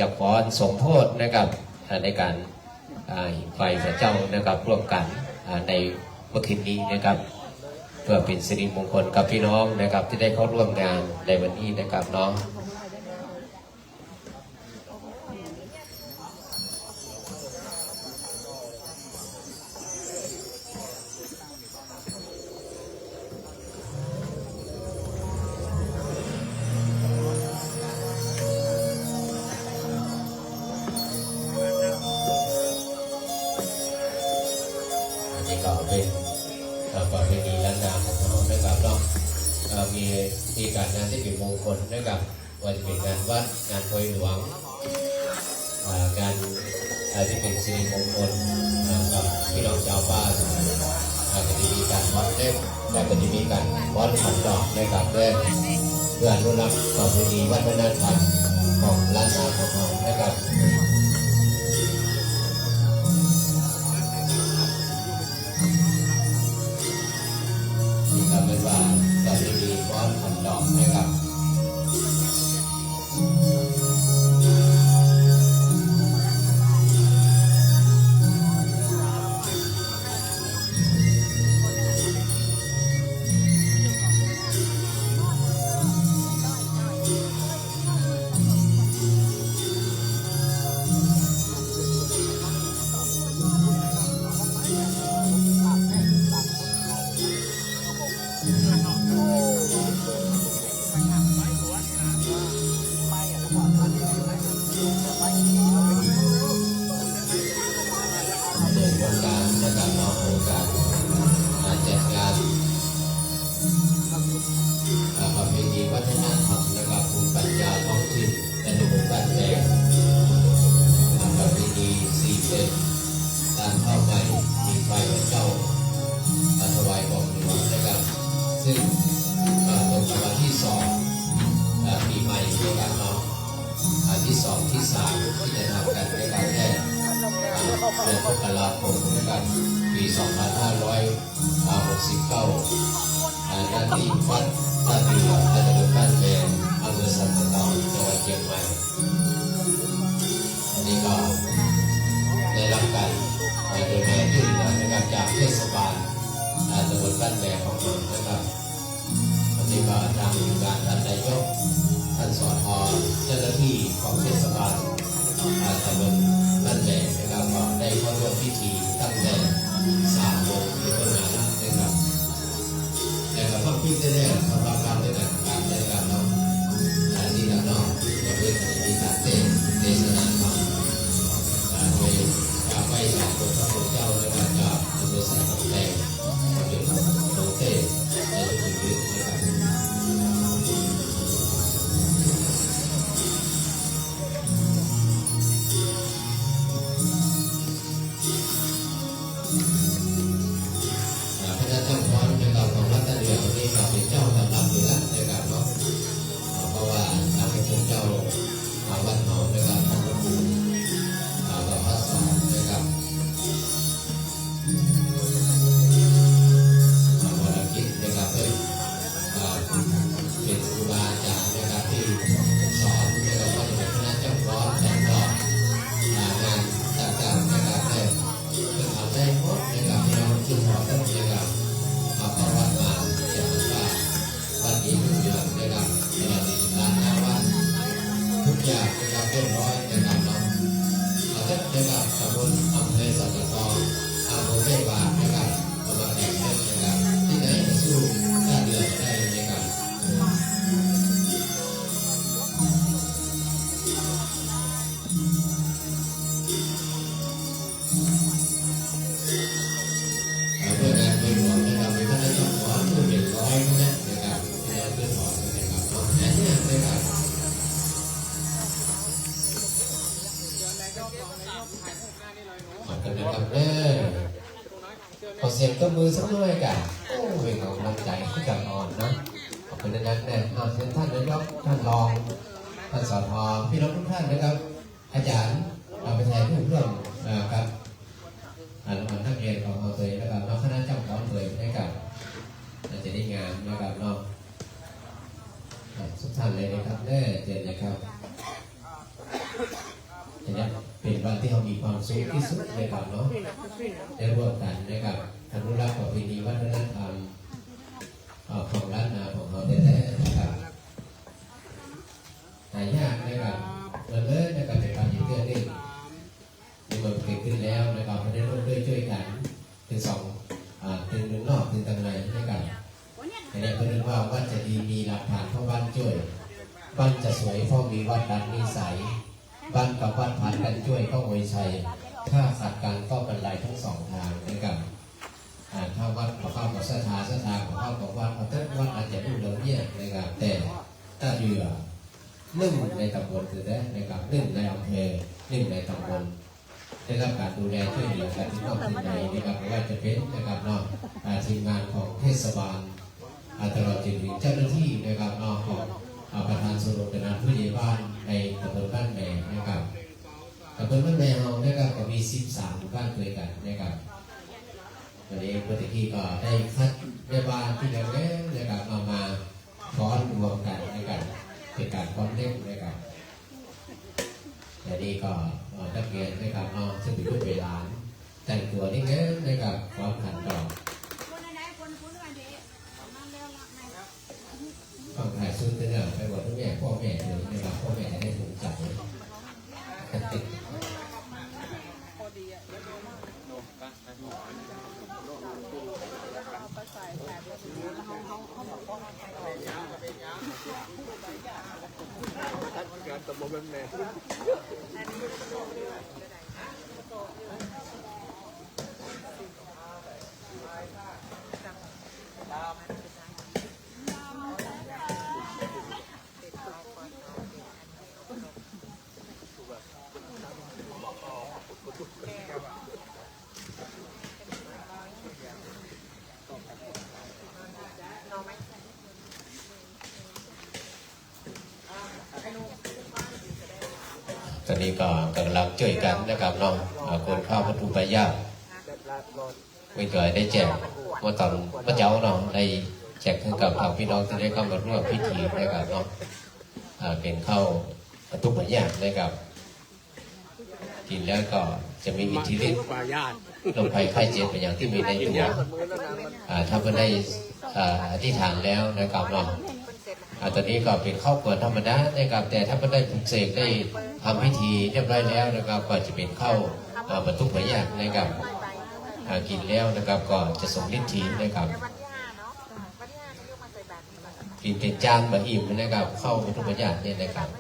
จะขอสมโพธินะครับในการไฟพระเจ้านะครับร่วมกันในเมื่อคืนนี้นะครับเพื่อเป็นสิริมงคลกับพี่น้องนะครับที่ได้เข้าร่วมงานในวันนี้นะครับเนาะก็เป็นประเพณีล้านนาของเรานะครับเนาะมีการงานที่เป็นมงคลนะครับว่าจะเป็นงานวัดงานโปรยหลวงงานที่เป็นสิริมงคลกับพี่น้องชาวบ้านก็จะมีการวัดเล็บและก็จะมีการวัดขันดอกนะครับเพื่ออนุรักษ์ประเพณีวัฒนธรรมของล้านนาของเรานะครับเป็นว่าจะมีก้อนขันดอกนะครับซึ่งตรงกับวันที่2ปีใหม่ในการเนาะที่2ที่3ที่จะทำกันในการแค่เดือนมกราคมนะครับปี2569หน้าที่วัดท่าเรือตำบลบ้านแพงอำเภอสันตะตองจังหวัดเชียงใหม่อันนี้ก็ได้รับการดูแลช่วยเหลือนะครับจากเทศบาลตำบลบ้านแพงของเรานะครับวันนี้ก็ทางการท่านนายกท่านสอทเจ้าหน้าที่ของเทศบาลตำบลบ้านแพงนะครับก็ได้เข้าร่วมพิธีตั้งแต่3 โมงเป็นต้นมานะครับแต่ก็ต้องพิจารณาสำหรับการดำเนินการในการเนาะที่เราเนาะจะเป็นมีการเทศนาธรรมโดยการไปสายตัวพระพุทธเจ้าและการจากอำเภอสันตะแพงเป็นโลเทศในชีวิตนะครับพระเจ้าจ้องพรในการของรัตเดียวนี่ก็เป็นเจ้าตำรับอยู่แล้วในการเนาะเพราะว่าทางเป็นเจ้าวัดหนองในการทำประมูลกับพระสอนนะครับเป็นครูบาอาจารย์นะครับที่สอนนะครับว่าจะเป็นคณะเจ้าร้อนแต่ก็งานต่างๆนะครับได้เป็นทำได้หมดนะครับที่เราชุมพรต้องนะครับมาขอวัดมาอย่างว่าวันนี้ทุกอย่างนะครับในร้านหน้าวัดทุกอย่างนะครับเรียบร้อยนะครับเนาะเอาเช่นนะครับตำบลอำเภอสันตะทองอำเภอเทพบาทนะครับประมาณแบบนี้นะครับที่ไหนจะสู้ท่าเรือได้นะครับเพื่องานโดยรวมนะครับมีคณะกรรมการผู้เป็นร้อยคณะนะครับที่เราขึ้นบอกนะครับเนาะอันนี้นะครับขอบคุณนะครับขอเสียงตบมือสักหน่อยกันโอ้เป็นกำลังใจให้กับอ่อนนะขอบคุณนะครับเชิญท่านนายกท่านรองท่านสทพี่น้องทุกท่านนะครับอาจารย์เราไปแทนเพื่อนร่วมกับนักเรียนของเราเลยนะครับน้องคณะเจ้าของเลยให้กับจะได้งานนะครับน้องทุกท่านเลยนะครับเจนนะครับ เนี่ยเป็นวันที่เรามีความสุขที่สุดนะครับเนาะได้ร่วมกันนะครับอนุรักษ์ประเพณีวัฒนธรรมของล้านนาของเราแท้ๆนะครับหายากนะครับนะครับในการยึดเรื่องนี้มีมันเกิดขึ้นแล้วนะครับไม่ได้ร่วมด้วยช่วยกันถึงถึงหนึ่งนอกถึงทางในนะครับอันนี้ก็เรียกว่าวัดจะดีมีหลักฐานเพราะบ้านช่วยบ้านจะสวยเพราะมีวัดดันนิสัยบ้านกับวัดผ่านกันช่วยก็โวยชัยถ้าขัดกันก็บรรลัยทั้งสองทางนะครับถ้าวัดของข้าวกับสถานของข้าวกับวัดวัดอาจจะดูเดิมเนี่ยนะครับแต่ถ้าเรือ1ในตำบลคือได้นะครับ1ในอำเภอ1ในตำบลได้รับการดูแลช่วยเหลือกันที่นอกที่ในนะครับไม่ว่าจะเป็นนะครับนอกทีมงานของเทศบาลตลอดจนถึงเจ้าหน้าที่นะครับนอกของประธานสรุปเป็นผู้ใหญ่บ้านในตำบลบ้านแม่นะครับตำบลบ้านแม่เรานะครับก็มี13หมู่บ้านด้วยกันนะครับวันนี้เมื่อกี้ก็ได้คัดแม่บ้านที่เราเนี่ยนะครับมาฟ้อนรวมกันนะครับเป็นการฟ้อนเล่นนะครับแต่นี่ก็นักเรียนนะครับซึ่งเป็นผู้เวลาแต่งตัวนี่เงี้ยนะครับฟ้อนขันดอกฟังถ่ายชุดเนี่ยไปบอกทุกแม่พ่อแม่เลยนะครับพ่อแม่จะได้ถูกจับเลยการตะบนแม่ตอนนี้ก็กำลังช่วยกันนะครับน้องคนข้าววัตถุประหยัดไม่เคยได้แจกเมื่อตอนพระเจ้าน้องได้แจกให้กับพี่น้องที่ได้เข้ามาร่วมพิธีนะครับน้องเป็นข้าววัตถุประหยัดนะครับกินแล้วก็จะมีอิทธิฤทธิ์ลมภัยไข้เจ็บเป็นอย่างที่มีในตัวถ้าไม่ได้อธิษฐานแล้วนะครับน้องตอนนี้ก็เป็นข้าวกวนธรรมดานะครับแต่ถ้าไม่ได้ปลุกเสกได้ทำพิธีเรียบร้อยแล้วนะครับก็จะเป็นข้าวบรรทุกพยาธินะครับกินแล้วนะครับก็จะส่งฤทธิ์นะครับกินเป็นจานบะอิ่มนะครับข้าวบรรทุกพยาธิเนี่ยนะครับ